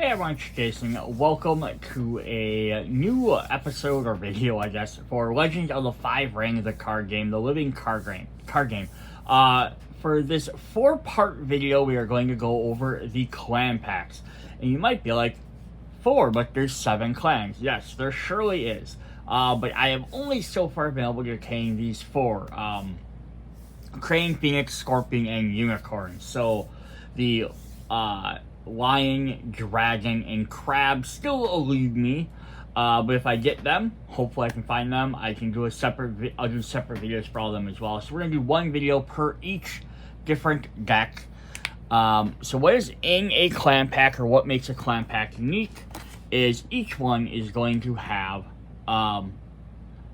Hey everyone, it's Jason. Welcome to a new episode or video, I guess, for Legends of the Five Rings, the card game, the living card game. For this 4-part video, we are going to go over the clan packs. And you might be like, 4, but there's 7 clans. Yes, there surely is. But I have only so far been able to obtain these 4. Crane, Phoenix, Scorpion, and Unicorn. So, the, Lion, Dragon, and Crab still elude me, but if I get them, hopefully I can find them. I can do I'll do separate videos for all of them as well. So we're gonna do one video per each different deck. So what is in a clan pack, or what makes a clan pack unique, is each one is going to have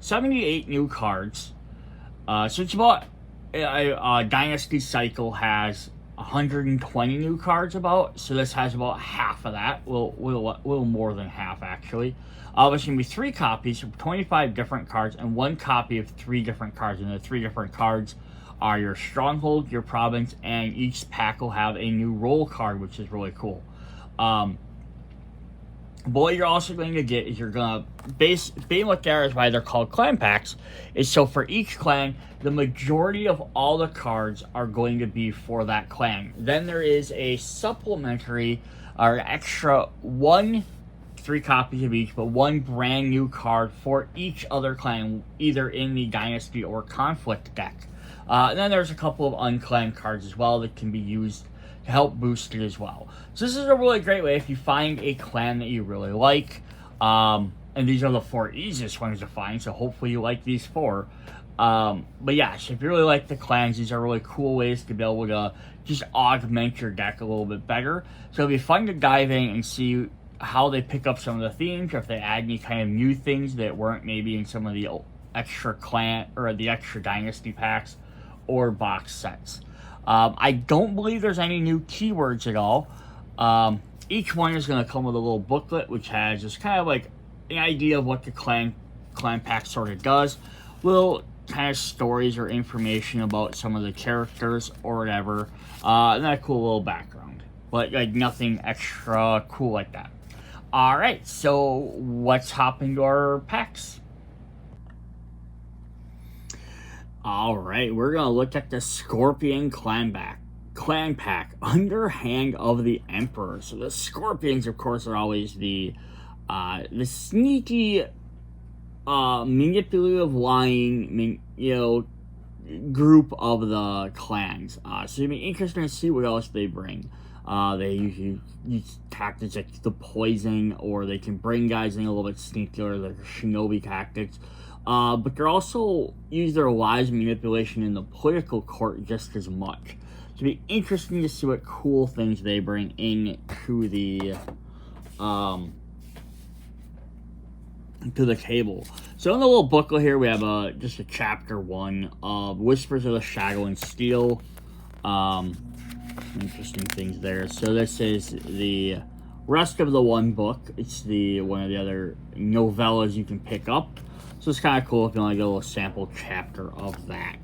78 new cards. So it's about a Dynasty Cycle has 120 new cards about, so this has about half of that, a little more than half actually. There's going to be 3 copies of 25 different cards and 1 copy of 3 different cards, and the 3 different cards are your Stronghold, your Province, and each pack will have a new role card, which is really cool. But what you're also going to get is you're going to being what there is why they're called clan packs, is so for each clan, the majority of all the cards are going to be for that clan. Then there is a supplementary or extra 3 copies of each, but 1 brand new card for each other clan, either in the Dynasty or Conflict deck. And then there's a couple of unclaimed cards as well that can be used to help boost it as well. So this is a really great way if you find a clan that you really like. And these are the 4 easiest ones to find, so hopefully you like these 4. But yeah, so if you really like the clans, these are really cool ways to be able to just augment your deck a little bit better. So it'll be fun to dive in and see how they pick up some of the themes, or if they add any kind of new things that weren't maybe in some of the extra clan or the extra Dynasty packs or box sets. I don't believe there's any new keywords at all. Each one is going to come with a little booklet, which has just kind of like an idea of what the clan pack sort of does. Little kind of stories or information about some of the characters or whatever. And then a cool little background. But like nothing extra cool like that. Alright, so let's hop into our packs. Alright, we're going to look at the Scorpion clan pack, Underhand of the Emperor. So the Scorpions, of course, are always the sneaky, manipulative, lying, group of the clans. So it'll be interesting to see what else they bring. They usually use tactics like the poison, or they can bring guys in a little bit sneakier, like shinobi tactics. But they're also use their lies and manipulation in the political court just as much. So it'll be interesting to see what cool things they bring into the to the table. So in the little booklet here, we have just a chapter 1 of Whispers of the Shadow and Steel. Interesting things there. So this is the rest of the one book. It's one of the other novellas you can pick up. So it's kind of cool if you want to get a little sample chapter of that.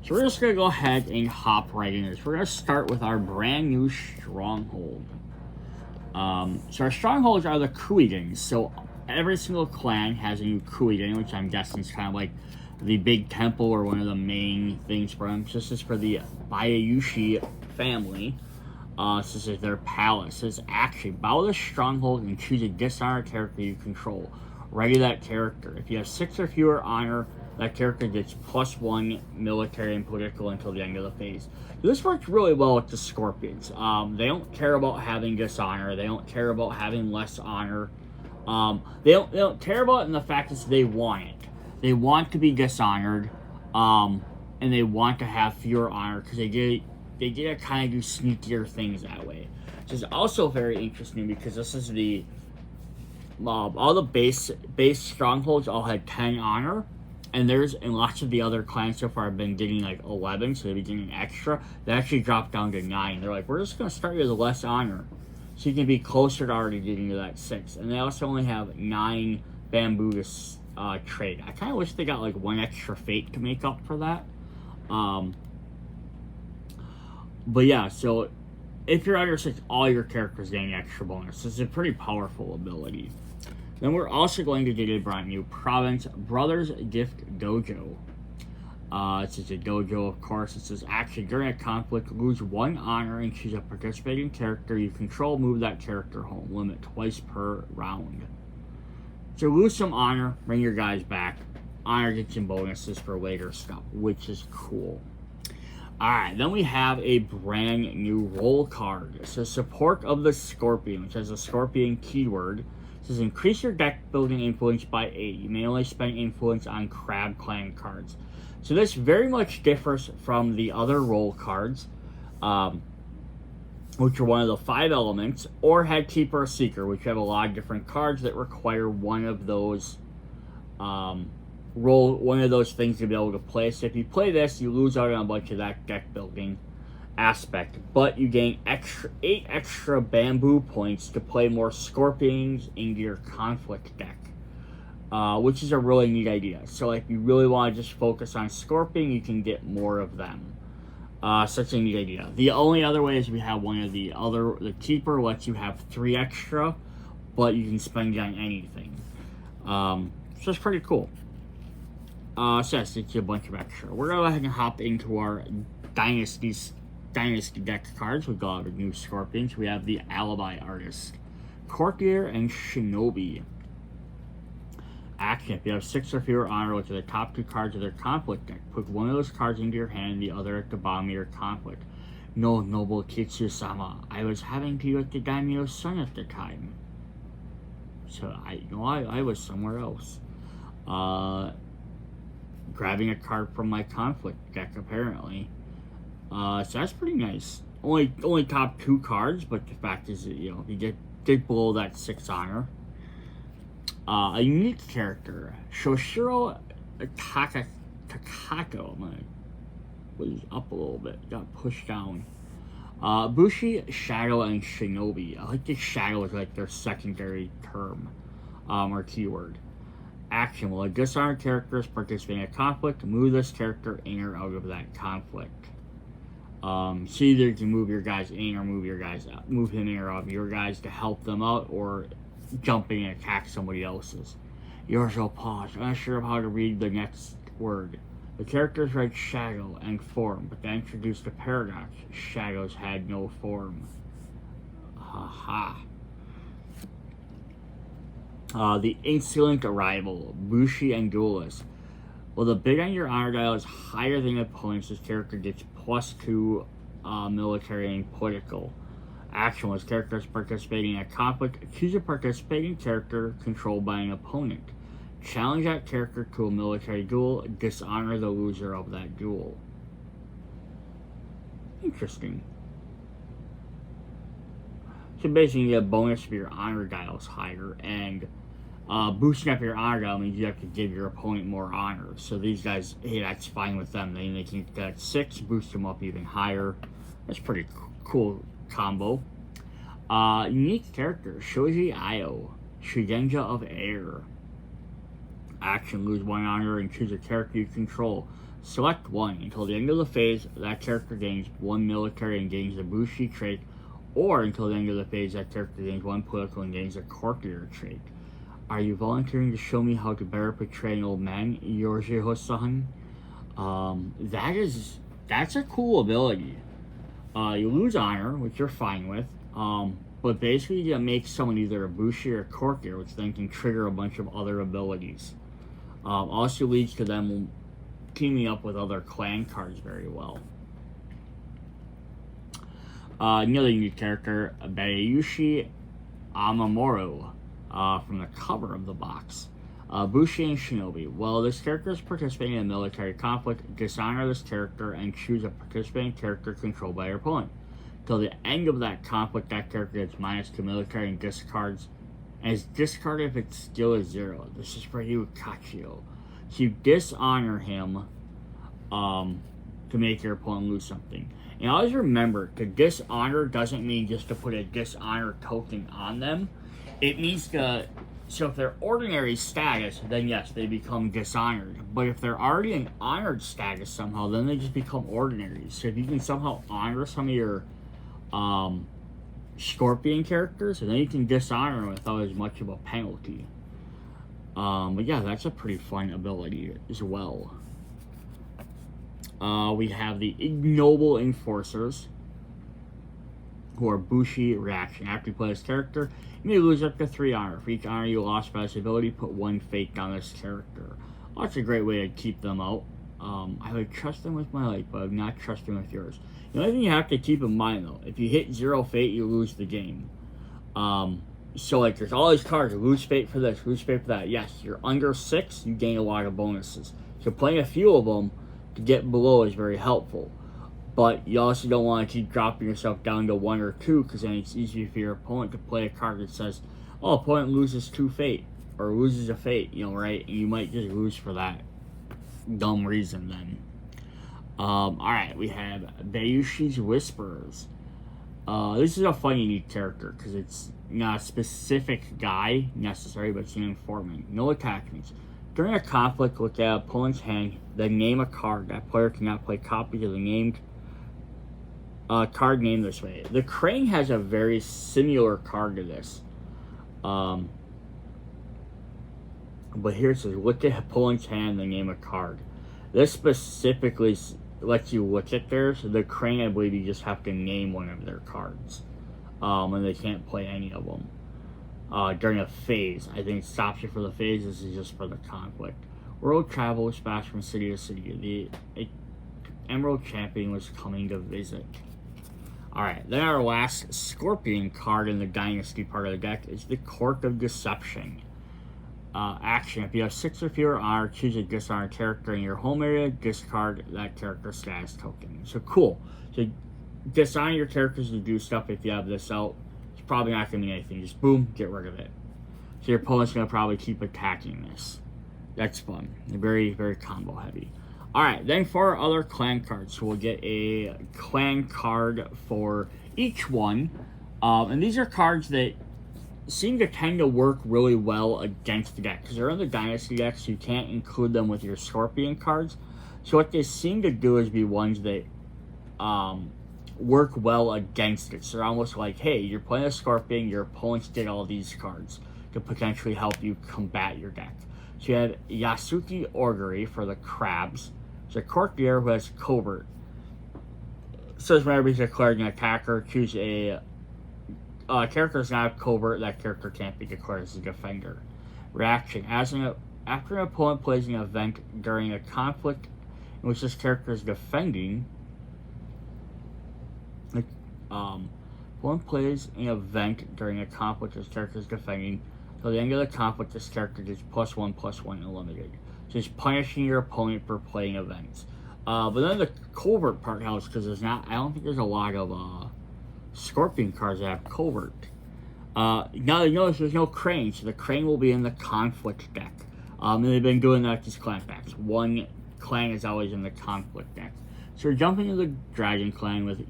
So we're just going to go ahead and hop right in this. We're going to start with our brand new Stronghold. So our Strongholds are the Kuigans. So every single clan has a new Kuigan, which I'm guessing is kind of like the big temple or one of the main things for them. So this is for the Bayayushi family. So this is their palace. This is actually bow the Stronghold and choose a dishonored character you control. Ready that character. If you have 6 or fewer honor, that character gets +1 military and political until the end of the phase. So this works really well with the Scorpions. They don't care about having dishonor. They don't care about having less honor. They don't care about it in the fact that they want it. They want to be dishonored, and they want to have fewer honor because they get to kind of do sneakier things that way. Which is also very interesting because this is the all the base strongholds all had 10 honor, and lots of the other clans so far have been getting like 11, so they've been getting extra. They actually dropped down to 9. They're like, we're just going to start you with less honor, so you can be closer to already getting to that 6. And they also only have 9 bamboo to trade. I kind of wish they got like 1 extra fate to make up for that. But yeah, so if you're under 6, all your characters gain extra bonus. This is a pretty powerful ability. Then we're also going to get a brand new province, Brothers Gift Dojo. It's just a dojo, of course. It says, actually, during a conflict, lose 1 honor and choose a participating character you control. Move that character home. Limit twice per round. So lose some honor, bring your guys back. Honor gets some bonuses for later stuff, which is cool. Alright, then we have a brand new role card. It says, Support of the Scorpion, which has a Scorpion keyword. It says, increase your deck building influence by 8. You may only spend influence on Crab Clan cards. So this very much differs from the other role cards, which are one of the 5 elements, or Headkeeper or Seeker, which have a lot of different cards that require one of those one of those things to be able to play. So if you play this, you lose out on a bunch of that deck building aspect, but you gain 8 extra bamboo points to play more Scorpions into your conflict deck. Which is a really neat idea. So if you really want to just focus on Scorpion, you can get more of them. Such a neat idea. The only other way is we have the Keeper lets you have 3 extra, but you can spend it on anything. So it's pretty cool. So yes, it's a bunch of extra. We're going to go ahead and hop into our Dynasty deck cards. We've got our new Scorpions. We have the Alibi Artist, Courtier, and Shinobi. Action. If you have 6 or fewer honor, which are the top 2 cards of their conflict deck, put one of those cards into your hand, the other at the bottom of your conflict. No, noble Kitsu-sama. I was having to do with the Daimyo's son at the time. So I was somewhere else. Grabbing a card from my conflict deck, apparently. So that's pretty nice. Only top 2 cards, but the fact is that, you get below that 6 honor. A unique character, Shoshiro Takato. I'm gonna was up a little bit, got pushed down. Bushi, Shadow, and Shinobi. I like the Shadow as like their secondary term, or keyword. Action. While a dishonored character is participating in a conflict, move this character in or out of that conflict. So either you can move your guys in or move your guys out. Move him in or out of your guys to help them out, or jump in and attack somebody else's. Yorzo paused, unsure of how to read the next word. The characters read shadow and form, but they introduced a paradox. Shadows had no form. Haha. The Insolent Arrival, Bushi and Duelist. Well, the bid on your honor dial is higher than opponents. This character gets +2 military and political. Action. Was characters participating in a conflict, choose a participating character controlled by an opponent. Challenge that character to a military duel. Dishonor the loser of that duel. Interesting. So basically, you get a bonus if your honor dial is higher, and boosting up your honor dial means you have to give your opponent more honor. So these guys, hey, that's fine with them. They can get 6, boost them up even higher. That's pretty cool combo. Unique character, Shoji Ayo, Shugenja of Air. Action. Lose 1 honor and choose a character you control. Select 1. Until the end of the phase, that character gains 1 military and gains the Bushi trait, or until the end of the phase, that character gains 1 political and gains a Courtier trait. Are you volunteering to show me how to better portray an old man, Yorjiho-san? That's a cool ability. You lose honor, which you're fine with, but basically you make someone either a Bushi or a Courtier, which then can trigger a bunch of other abilities. Also leads to them teaming up with other clan cards very well. Another unique character, Bayushi Amamoru, from the cover of the box. Bushi and Shinobi. Well, this character is participating in a military conflict. Dishonor this character and choose a participating character controlled by your opponent. Till the end of that conflict, that character gets -2 military and discards. And is discarded if its skill is 0. This is for you, Kachio. So you dishonor him to make your opponent lose something. And always remember, to dishonor doesn't mean just to put a dishonor token on them. It means to... So if they're ordinary status, then yes, they become dishonored. But if they're already in honored status somehow, then they just become ordinary. So if you can somehow honor some of your Scorpion characters, and then you can dishonor them without as much of a penalty. But yeah, that's a pretty fun ability as well. We have the Ignoble Enforcers, who are Bushi reaction. After you play this character, you may lose up to 3 honor. For each honor you lost by this ability, put 1 fate down this character. Well, that's a great way to keep them out. I would trust them with my life, but I would not trust them with yours. The only thing you have to keep in mind, though, if you hit 0 fate, you lose the game. So, like, there's all these cards. Lose fate for this, lose fate for that. Yes, you're under 6, you gain a lot of bonuses. So playing a few of them to get below is very helpful. But you also don't want to keep dropping yourself down to 1 or 2, because then it's easy for your opponent to play a card that says, oh, opponent loses 2 fate, or loses a fate, right? And you might just lose for that dumb reason then. Alright, we have Bayushi's Whisperers. This is a fun, unique character, because it's not a specific guy necessary, but it's an informant. No attachments. During a conflict, look at opponent's hand, then name a card. That player cannot play copies of the named card named this way. The Crane has a very similar card to this. But here it says, look at opponent's hand, then name a card. This specifically lets you look at theirs. The Crane, I believe you just have to name one of their cards. And they can't play any of them. During a phase. I think it stops you for the phase. This is just for the conflict. World travel was passed from city to city. The Emerald Champion was coming to visit. Alright, then our last Scorpion card in the Dynasty part of the deck is the Court of Deception. Action. If you have 6 or fewer honor, choose a dishonored character in your home area, discard that character's status token. So cool. So dishonor your characters to do stuff if you have this out. It's probably not going to mean anything. Just boom, get rid of it. So your opponent's going to probably keep attacking this. That's fun. Very, very combo heavy. Alright, then for our other clan cards, we'll get a clan card for each one. And these are cards that seem to tend to work really well against the deck, because they're in the Dynasty deck, so you can't include them with your Scorpion cards. So what they seem to do is be ones that work well against it. So they're almost like, hey, you're playing a Scorpion, your opponents get all these cards to potentially help you combat your deck. So you have Yasuki Augury for the Crabs. It's a courtier who has Covert. Says whenever he's declared an attacker, choose a character does not have Covert, that character can't be declared as a defender. Reaction. After an opponent plays an event during a conflict in which this character is defending, opponent plays an event during a conflict this character is defending, till the end of the conflict this character gets +1/+1 unlimited. So it's punishing your opponent for playing events. But then the Covert part helps, because I don't think there's a lot of Scorpion cards that have Covert. Now you notice there's no Crane, so the Crane will be in the conflict deck. And they've been doing that with these clan packs. One clan is always in the conflict deck. So we're jumping into the Dragon Clan with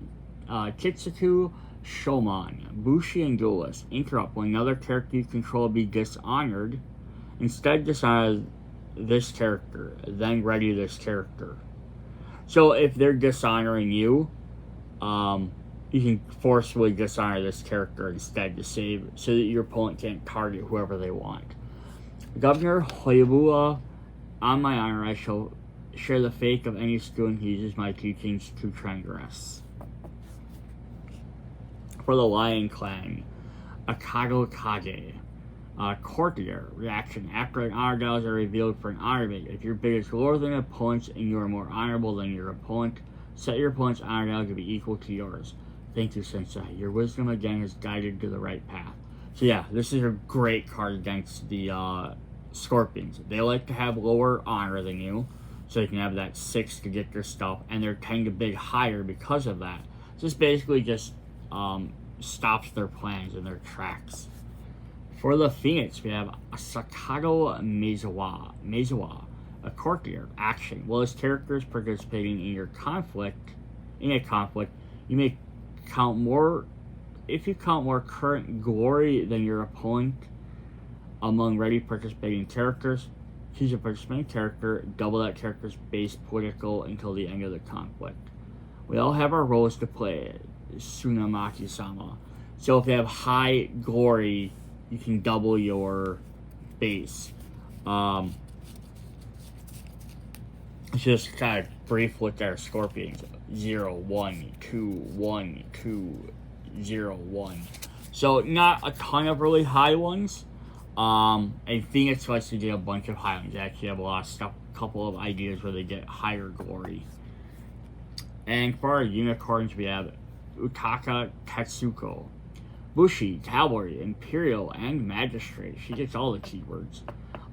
Kitsuku Shoman, Bushi, and Duelist. Interrupt. When another character you control be dishonored, instead dishonor this character, then ready this character. So if they're dishonoring you, you can forcefully dishonor this character instead to save, so that your opponent can't target whoever they want. Governor Hoyabua, on my honor, I shall share the fate of any student who uses my teachings to transgress. For the Lion Clan, Akago Kage. Courtier. Reaction. After an honor dials are revealed for an honor bid, if your bid is lower than an opponent's and you are more honorable than your opponent, set your opponent's honor dial to be equal to yours. Thank you, Sensei. Your wisdom again is guided to the right path. So yeah, this is a great card against the Scorpions. They like to have lower honor than you, so they can have that 6 to get their stuff, and they're tend to bid higher because of that. So this basically just stops their plans in their tracks. For the Phoenix, we have Sakato Mizawa, a courtier. Action. While his character is participating in a conflict, you may count more. If you count more current glory than your opponent among ready participating characters, choose a participating character, double that character's base political until the end of the conflict. We all have our roles to play. Tsunamaki-sama. So if you have high glory, you can double your base. Just kind of brief look at our scorpions. 0, 1, 2, 1, 2, 0, 1. So not a ton of really high ones. And Phoenix likes to get a bunch of high ones. They actually have a lot of stuff, couple of ideas where they get higher glory. And for our unicorns, we have Utaka Tetsuko, Bushi, Cavalry, Imperial, and Magistrate. She gets all the keywords.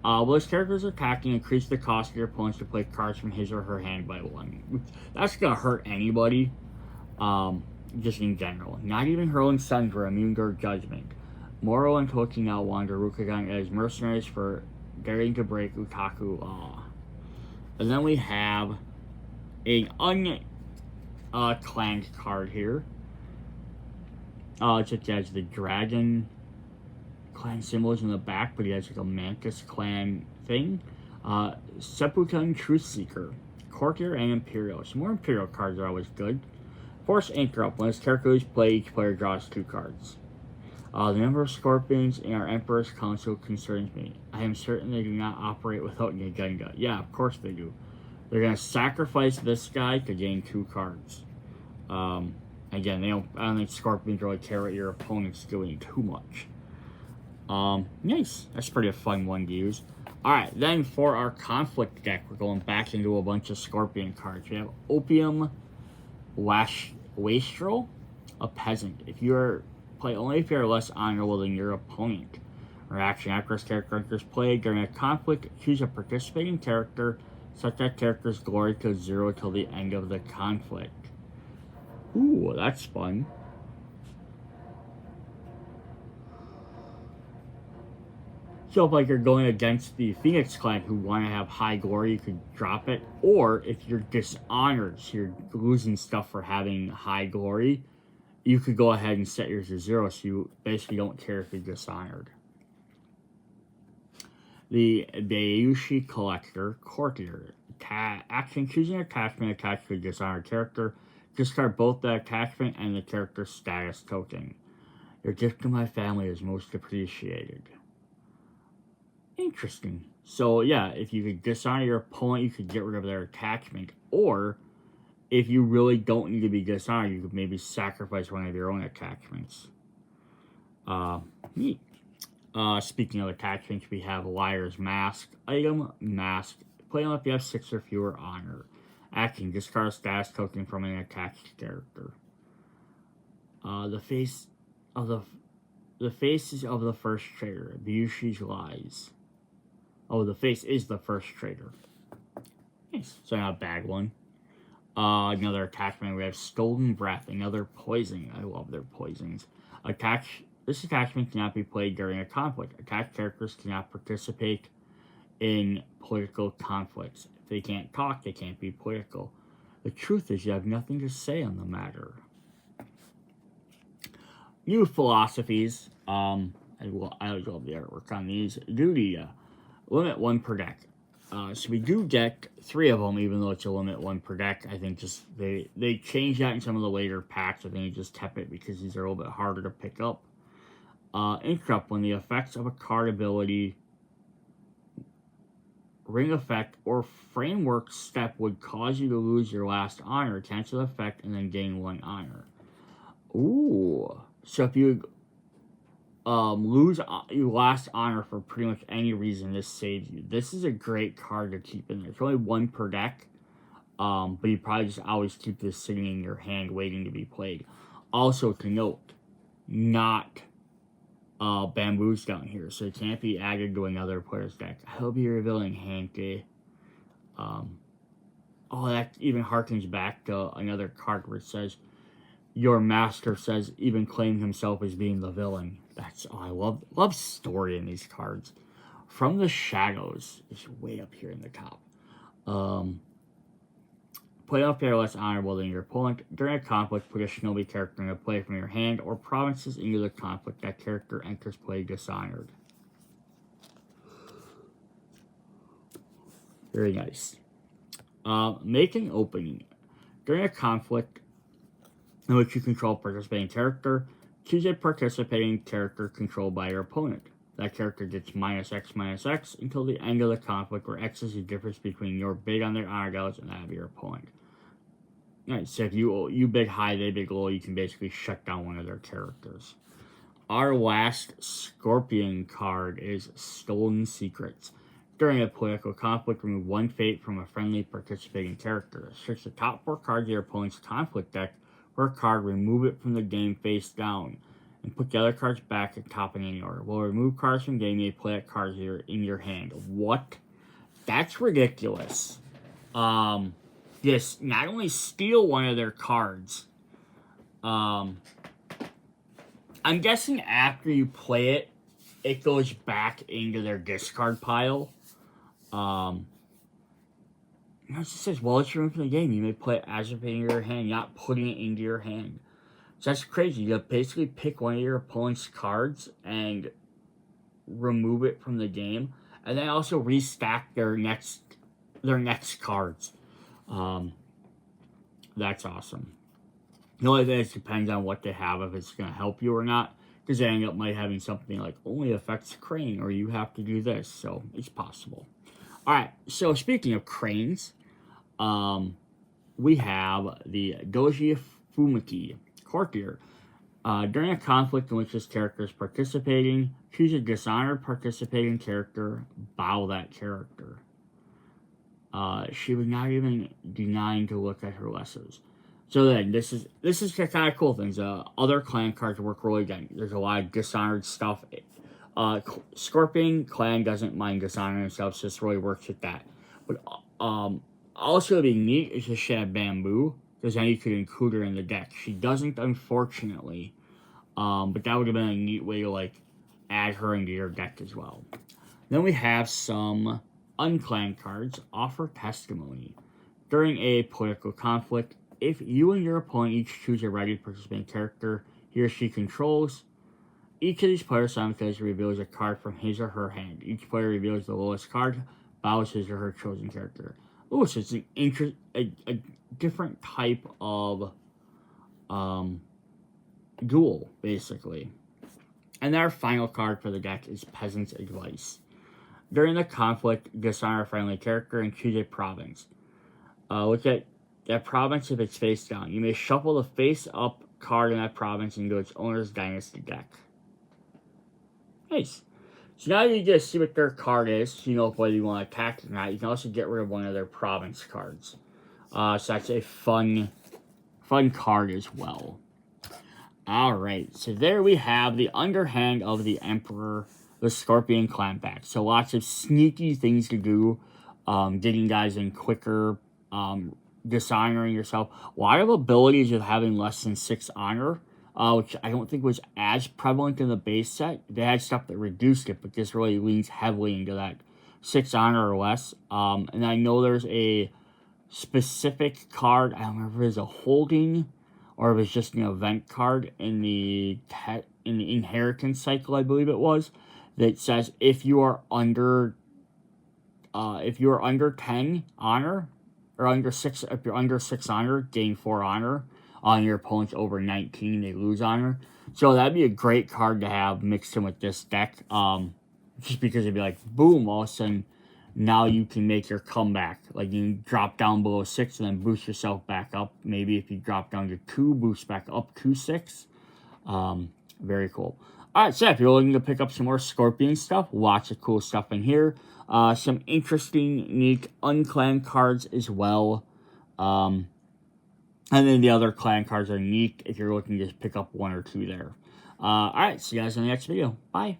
While his characters attacking, increase the cost of your opponents to play cards from his or her hand by 1. That's gonna hurt anybody, just in general. Not even hurling suns were immune to Judgment. Moro and Toki now wander Rukagan as mercenaries for daring to break Utaku law. And then we have an unclanned card here. Such as the dragon clan symbols in the back, but he has like a Mantis clan thing. Seppukan Truthseeker, Courtier, and Imperial. Some more Imperial cards are always good. Force Interrupt. When his character is played, each player draws 2 cards. The number of scorpions in our Emperor's Council concerns me. I am certain they do not operate without an agenda. Yeah, of course they do. They're going to sacrifice this guy to gain 2 cards. Again, I don't think scorpions really care what your opponent's doing too much. Nice. That's pretty a fun one to use. Alright, then for our conflict deck, we're going back into a bunch of scorpion cards. We have Opium Wastrel, a peasant. Play only if you're less honorable than your opponent. Reaction: after his character enters play during a conflict, choose a participating character, set that character's glory to 0 till the end of the conflict. Ooh, that's fun. So if like you're going against the Phoenix clan who want to have high glory, you could drop it. Or if you're dishonored, so you're losing stuff for having high glory, you could go ahead and set yours to 0, so you basically don't care if you're dishonored. The Bayushi Collector, Courtier. Action: choosing an attachment attached to a dishonored character. Discard both the attachment and the character's status token. Your gift to my family is most appreciated. Interesting. So yeah, if you could dishonor your opponent, you could get rid of their attachment. Or if you really don't need to be dishonored, you could maybe sacrifice one of your own attachments. Neat. Speaking of attachments, we have Liar's Mask. Item: Mask. Play on if you have 6 or fewer honor. Action: discard a status token from an attached character. The faces of the first traitor. Byushi's Lies. Oh, the face is the first traitor. Nice. So not a bad one. Another attachment. We have Stolen Breath. Another poison. I love their poisons. This attachment cannot be played during a conflict. Attached characters cannot participate in political conflicts. If they can't talk, they can't be political. The truth is, you have nothing to say on the matter. New philosophies. I always love the artwork on these. Duty. Limit 1 per deck. So we do get 3 of them, even though it's a limit 1 per deck. I think just they changed that in some of the later packs. I think you just kept it because these are a little bit harder to pick up. Interrupt: when the effects of a card ability, ring effect, or framework step would cause you to lose your last honor, cancel the effect and then gain 1 honor. Ooh. So if you lose your last honor for pretty much any reason, this saves you. This is a great card to keep in there. It's only 1 per deck, but you probably just always keep this sitting in your hand waiting to be played. Also to note, not bamboos down here, so it can't be added to another player's deck. I hope you're revealing Hanke. That even harkens back to another card where it says, your master says, even claiming himself as being the villain. I love story in these cards. From the Shadows is way up here in the top. Play off player less honorable than your opponent. During a conflict, put a shinobi character into play from your hand or provinces into the conflict. That character enters play dishonored. Very nice. Make an opening. During a conflict, in which you control a participating character. Choose a participating character controlled by your opponent. That character gets -X until the end of the conflict, where X is the difference between your bid on their honor galleys and that of your opponent. Alright, so if you bid high, they bid low, you can basically shut down one of their characters. Our last Scorpion card is Stolen Secrets. During a political conflict, remove one fate from a friendly participating character. Search the top 4 cards of your opponent's conflict deck for a card, remove it from the game face down, and put the other cards back at top in any order. We'll remove cards from game, you may play that card in your hand. What? That's ridiculous. Just not only steal one of their cards, I'm guessing after you play it, it goes back into their discard pile. It just says, well, it's removed from the game. You may play it as if in your hand, not putting it into your hand. So that's crazy. You basically pick one of your opponent's cards and remove it from the game, and then also restack their next cards. That's awesome. The only thing is, depends on what they have, if it's going to help you or not, because they end up might having something like only affects Crane, or you have to do this, so it's possible. Alright, so speaking of cranes, we have the Doji Fumiki Courtier. During a conflict in which this character is participating, choose a dishonored participating character, bow that character. She was not even denying to look at her lessers. So then, this is the kind of cool things. Other clan cards work really good. There's a lot of dishonored stuff. Scorpion clan doesn't mind dishonoring themselves, so this really works with that. But also, it'd be neat is to shed bamboo, because then you could include her in the deck. She doesn't, unfortunately, but that would have been a neat way to like add her into your deck as well. Then we have some unclanned cards. Offer Testimony. During a political conflict, if you and your opponent each choose a ready participating character he or she controls, each of these players simultaneously reveals a card from his or her hand. Each player reveals the lowest card, bows his or her chosen character. Oh, so it's a different type of duel, basically. And our final card for the deck is Peasant's Advice. During the conflict, dishonor a friendly character and choose a province. Look at that province if it's face down. You may shuffle the face-up card in that province into its owner's dynasty deck. Nice. So now you just see what their card is, so you know whether you want to attack or not. You can also get rid of one of their province cards. So that's a fun card as well. Alright, so there we have the Underhand of the Emperor, the Scorpion clan pack. So lots of sneaky things to do, getting guys in quicker, dishonoring yourself. A lot of abilities of having less than 6 honor, which I don't think was as prevalent in the base set. They had stuff that reduced it, but this really leans heavily into that 6 honor or less. And I know there's a specific card, I don't remember if it was a holding or if it's just an event card in the inheritance cycle, I believe it was, that says if you are under 10 honor, or under 6, if you're under 6 honor, gain 4 honor. On your opponent's over 19, they lose honor. So that'd be a great card to have mixed in with this deck. Just because it'd be like, boom, all of a sudden, now you can make your comeback. Like, you drop down below 6 and then boost yourself back up. Maybe if you drop down to 2, boost back up to 6. Very cool. Alright, so if you're looking to pick up some more Scorpion stuff, lots of cool stuff in here. Some interesting, neat unclanned cards as well. And then the other clan cards are neat if you're looking to just pick up 1 or 2 there. Alright, see you guys in the next video. Bye.